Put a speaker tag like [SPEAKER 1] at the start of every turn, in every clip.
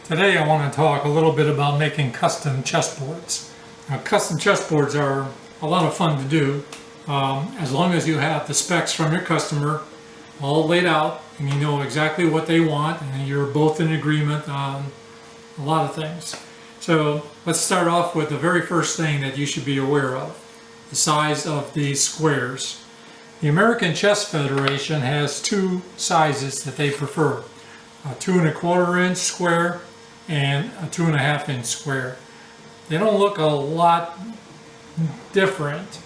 [SPEAKER 1] Today I want to talk a little bit about making custom chessboards. Now, custom chessboards are a lot of fun to do as long as you have the specs from your customer all laid out and you know exactly what they want and you're both in agreement on a lot of things. So let's start off with the very first thing that you should be aware of, the size of these squares. The American Chess Federation has two sizes that they prefer, a 2 1/4 inch square and a 2 1/2 inch square. They don't look a lot different,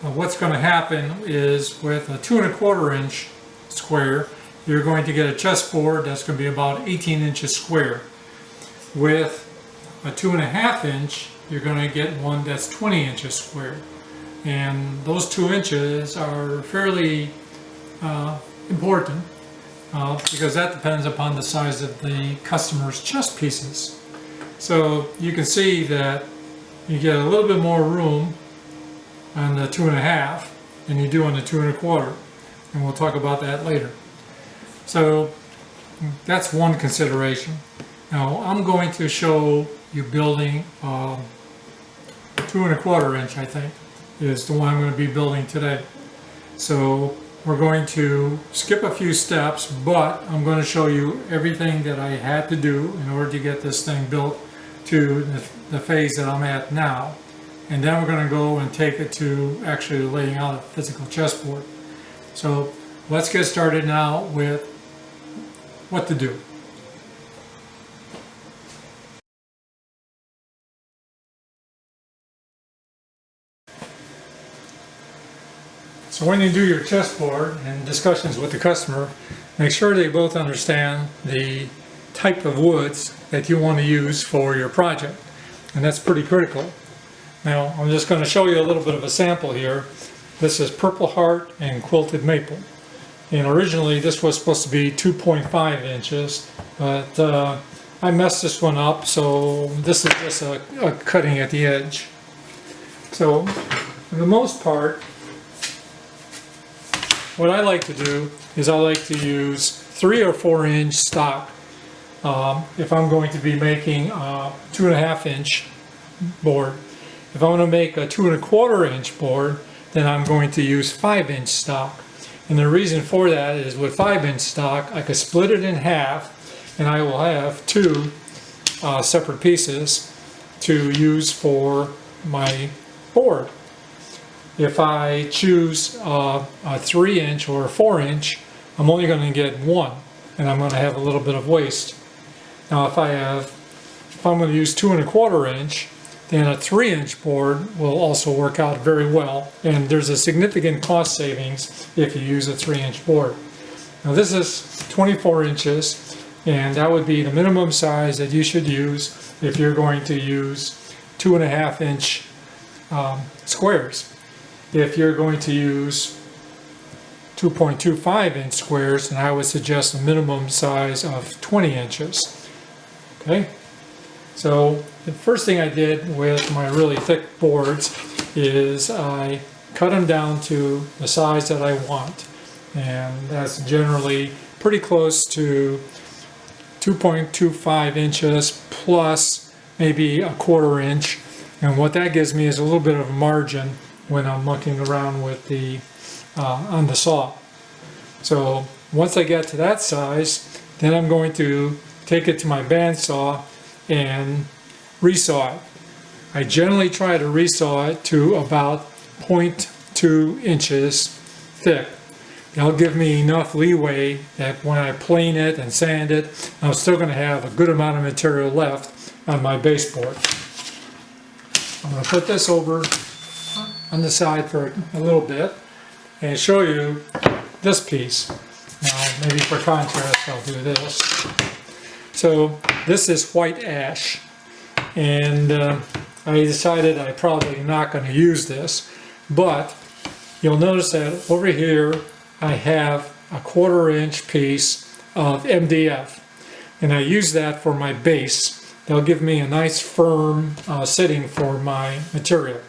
[SPEAKER 1] but what's going to happen is with a 2 1/4 inch square, you're going to get a chessboard that's going to be about 18 inches square. With a 2 1/2 inch, you're going to get one that's 20 inches square. And those 2 inches are fairly important because that depends upon the size of the customer's chess pieces. So you can see that you get a little bit more room on the 2 1/2 than you do on the 2 1/4, and we'll talk about that later. So that's one consideration. Now I'm going to show you building 2 1/4 inch, I think, is the one I'm going to be building today. So we're going to skip a few steps, but I'm going to show you everything that I had to do in order to get this thing built to the phase that I'm at now. And then we're going to go and take it to actually laying out a physical chessboard. So let's get started now with what to do. So when you do your chessboard and discussions with the customer, make sure they both understand the type of woods that you want to use for your project. And that's pretty critical. Now I'm just going to show you a little bit of a sample here. This is Purple Heart and Quilted Maple. And originally this was supposed to be 2.5 inches, but I messed this one up, so this is just a cutting at the edge. So for the most part, what I like to do is I like to use 3 or 4 inch stock if I'm going to be making a 2 1/2 inch board. If I want to make a 2 1/4 inch board, then I'm going to use 5 inch stock. And the reason for that is with 5 inch stock, I could split it in half and I will have two separate pieces to use for my board. If I choose a 3 inch or a 4 inch, I'm only going to get one, and I'm going to have a little bit of waste. Now if I'm going to use 2 1/4 inch, then a 3 inch board will also work out very well, and there's a significant cost savings if you use a 3 inch board. Now this is 24 inches, and that would be the minimum size that you should use if you're going to use 2 1/2 inch squares. If you're going to use 2.25 inch squares, then I would suggest a minimum size of 20 inches. Okay, so the first thing I did with my really thick boards is I cut them down to the size that I want, and that's generally pretty close to 2.25 inches plus maybe a 1/4 inch, and what that gives me is a little bit of a margin when I'm mucking around with the on the saw. So once I get to that size, then I'm going to take it to my bandsaw and resaw it. I generally try to resaw it to about 0.2 inches thick. That'll give me enough leeway that when I plane it and sand it, I'm still going to have a good amount of material left on my baseboard. I'm going to put this over on the side for a little bit and show you this piece. Now maybe for contrast I'll do this. So this is white ash, and I decided I'm probably not going to use this, but you'll notice that over here I have a 1/4 inch piece of MDF, and I use that for my base. That'll give me a nice firm sitting for my material.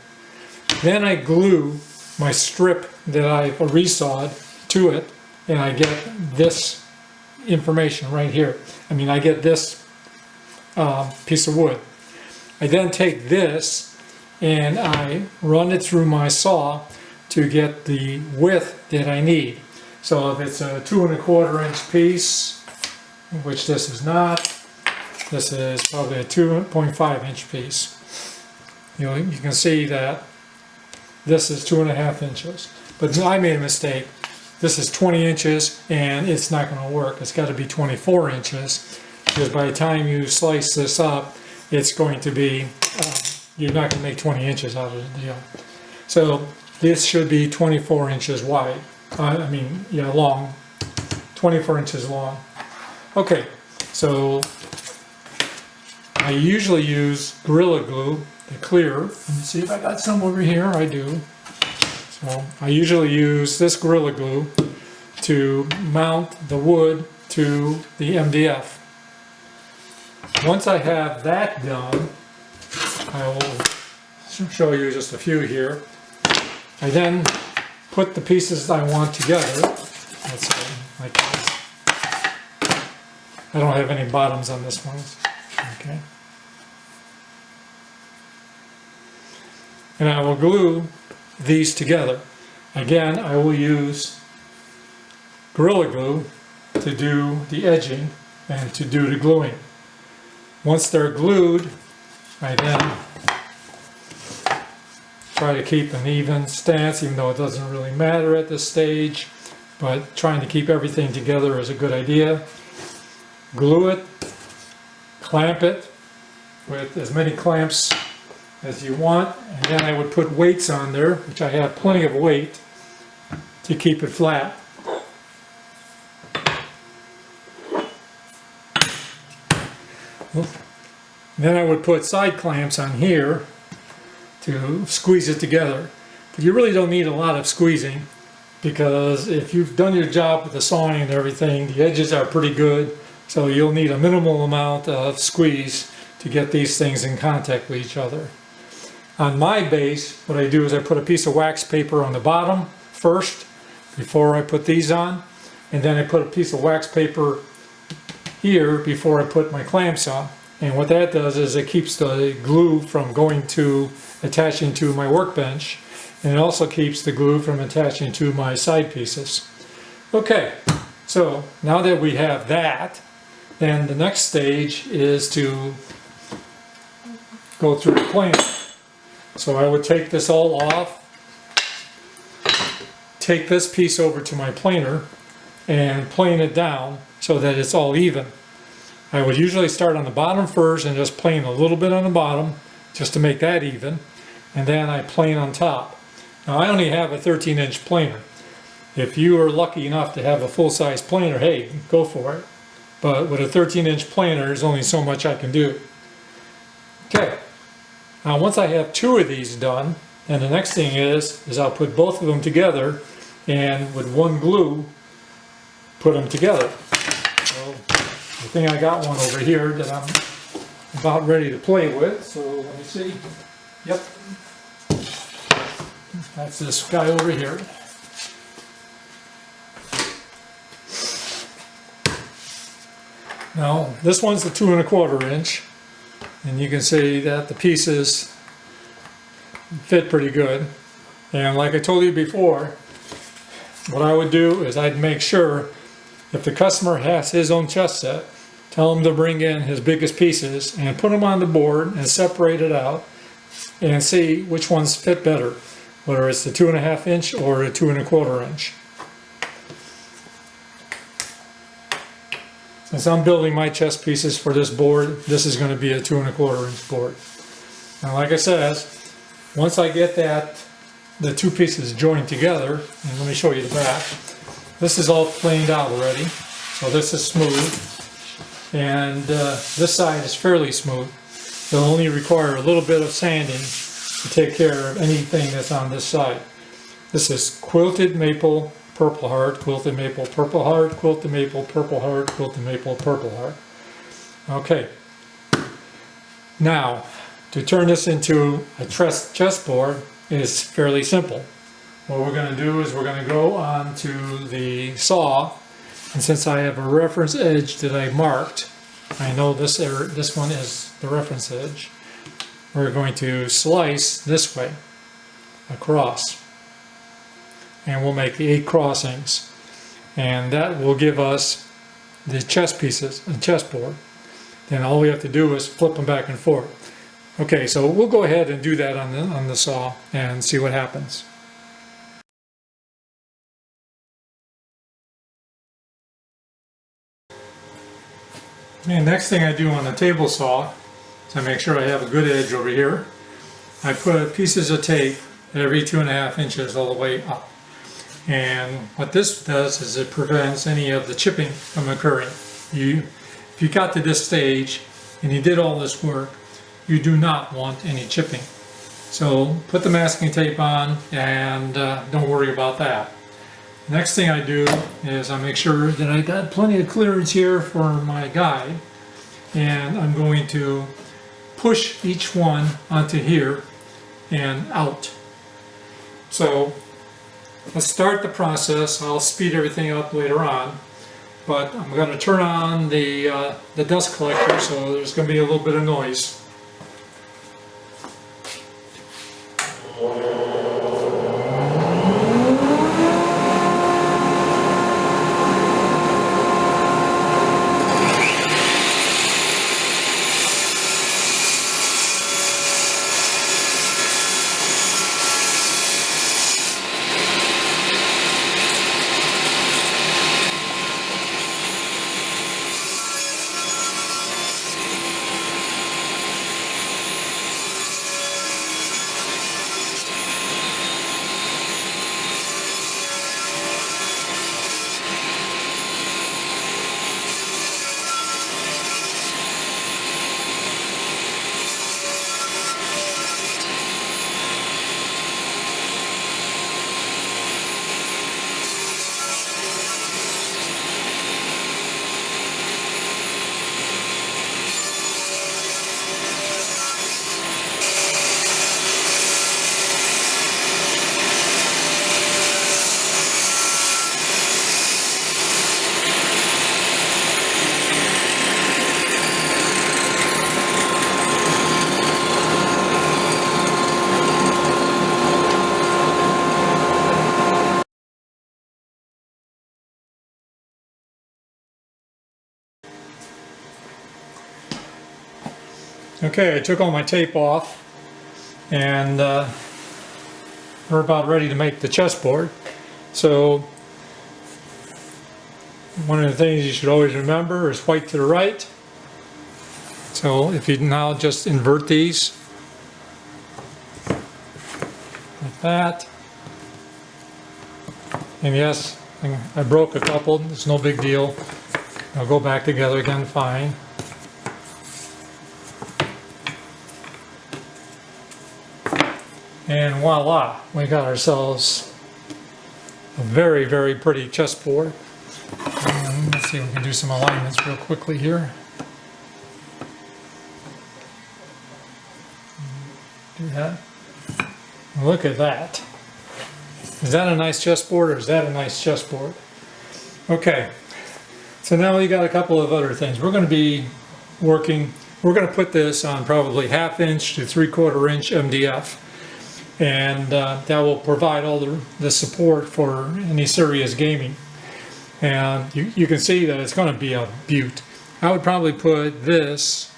[SPEAKER 1] Then I glue my strip that I've resawed to it, and I get this information right here. I mean, I get this piece of wood. I then take this and I run it through my saw to get the width that I need. So if it's a 2 1/4 inch piece, which this is not, this is probably a 2.5 inch piece. You can see that this is 2.5 inches. But I made a mistake. This is 20 inches and it's not going to work. It's got to be 24 inches because by the time you slice this up, it's going to be, you're not going to make 20 inches out of the deal. So this should be 24 inches wide. Long. 24 inches long. Okay, so I usually use Gorilla Glue, the clear. Let me see if I got some over here. I do. So I usually use this Gorilla Glue to mount the wood to the MDF. Once I have that done, I will show you just a few here. I then put the pieces I want together. Let's say like this. I don't have any bottoms on this one. Okay. And I will glue these together. Again, I will use Gorilla Glue to do the edging and to do the gluing. Once they're glued, I then try to keep an even stance, even though it doesn't really matter at this stage, but trying to keep everything together is a good idea. Glue it, clamp it with as many clamps as you want, and then I would put weights on there, which I have plenty of weight to keep it flat. Then I would put side clamps on here to squeeze it together. But you really don't need a lot of squeezing, because if you've done your job with the sawing and everything, the edges are pretty good, so you'll need a minimal amount of squeeze to get these things in contact with each other. On my base, what I do is I put a piece of wax paper on the bottom first before I put these on, and then I put a piece of wax paper here before I put my clamps on. And what that does is it keeps the glue from attaching to my workbench, and it also keeps the glue from attaching to my side pieces. Okay, so now that we have that, then the next stage is to go through the planer. So I would take this all off, take this piece over to my planer, and plane it down so that it's all even. I would usually start on the bottom first and just plane a little bit on the bottom just to make that even, and then I plane on top. Now I only have a 13-inch planer. If you are lucky enough to have a full-size planer, hey, go for it. But with a 13-inch planer, there's only so much I can do. Okay, now once I have 2 of these done, and the next thing is I'll put both of them together and with one glue put them together. So I think I got one over here that I'm about ready to play with, so let me see. Yep, that's this guy over here. Now this one's the 2 1/4 inch, and you can see that the pieces fit pretty good. And like I told you before, what I would do is I'd make sure if the customer has his own chess set, tell him to bring in his biggest pieces and put them on the board and separate it out and see which ones fit better, whether it's the 2 1/2 inch or a 2 1/4 inch. Since I'm building my chess pieces for this board, this is going to be a 2 1/4 inch board. Now like I said, once I get the 2 pieces joined together, and let me show you the back, this is all planed out already, so this is smooth, and this side is fairly smooth. It'll only require a little bit of sanding to take care of anything that's on this side. This is quilted maple purple heart, quilted maple purple heart, quilted maple purple heart, quilted maple purple heart. Okay, now to turn this into a chessboard is fairly simple. What we're going to do is we're going to go on to the saw, and since I have a reference edge that I marked, I know this one is the reference edge. We're going to slice this way across, and we'll make the 8 crossings, and that will give us the chess pieces, the chessboard. Then all we have to do is flip them back and forth. Okay, so we'll go ahead and do that on the saw and see what happens. Okay, next thing I do on the table saw is I make sure I have a good edge over here. I put pieces of tape every 2.5 inches all the way up. And what this does is it prevents any of the chipping from occurring. If you got to this stage and you did all this work, you do not want any chipping. So put the masking tape on and don't worry about that. Next thing I do is I make sure that I got plenty of clearance here for my guide, and I'm going to push each one onto here and out. So let's start the process. I'll speed everything up later on, but I'm going to turn on the dust collector, so there's going to be a little bit of noise. Okay, I took all my tape off, and we're about ready to make the chessboard. So one of the things you should always remember is white to the right. So if you now just invert these like that, and yes, I broke a couple, it's no big deal. I'll go back together again fine. And voila, we got ourselves a very, very pretty chessboard. And let's see if we can do some alignments real quickly here. Do that. Look at that. Is that a nice chessboard, or is that a nice chessboard? Okay, so now we got a couple of other things. We're going to be working, we're going to put this on probably 1/2 inch to 3/4 inch MDF. And that will provide all the support for any serious gaming. And you can see that it's going to be a beaut. I would probably put this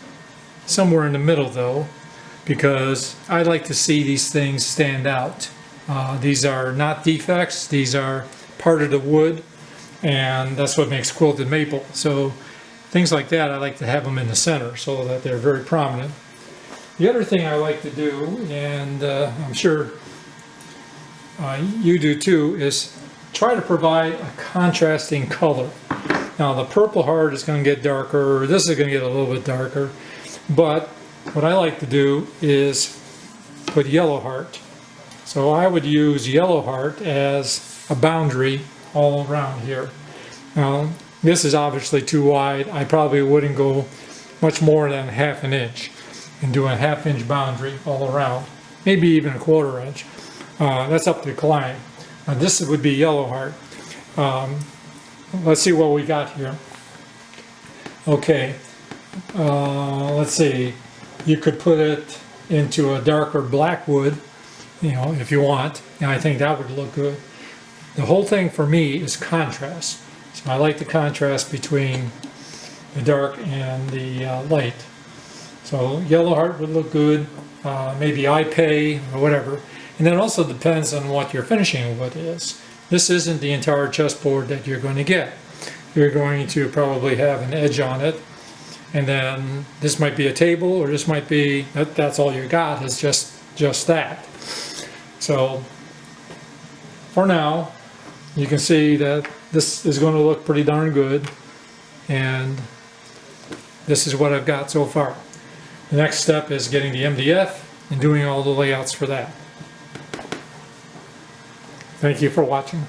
[SPEAKER 1] somewhere in the middle though, because I like to see these things stand out. These are not defects, these are part of the wood, and that's what makes quilted maple. So things like that, I like to have them in the center so that they're very prominent. The other thing I like to do, and I'm sure you do too, is try to provide a contrasting color. Now the purple heart is going to get darker, this is going to get a little bit darker, but what I like to do is put yellow heart. So I would use yellow heart as a boundary all around here. Now this is obviously too wide. I probably wouldn't go much more than 1/2 inch. And do a 1/2 inch boundary all around, maybe even a 1/4 inch. That's up to the client. This would be yellow heart. Let's see what we got here. Okay, let's see, you could put it into a darker black wood, you know, if you want, and I think that would look good. The whole thing for me is contrast. So I like the contrast between the dark and the light. So yellow heart would look good, maybe iPay or whatever. And then also depends on what your finishing wood is. This isn't the entire chessboard that you're going to get. You're going to probably have an edge on it, and then this might be a table, or this might be, that's all you got, is just that. So for now, you can see that this is going to look pretty darn good, and this is what I've got so far. The next step is getting the MDF and doing all the layouts for that. Thank you for watching.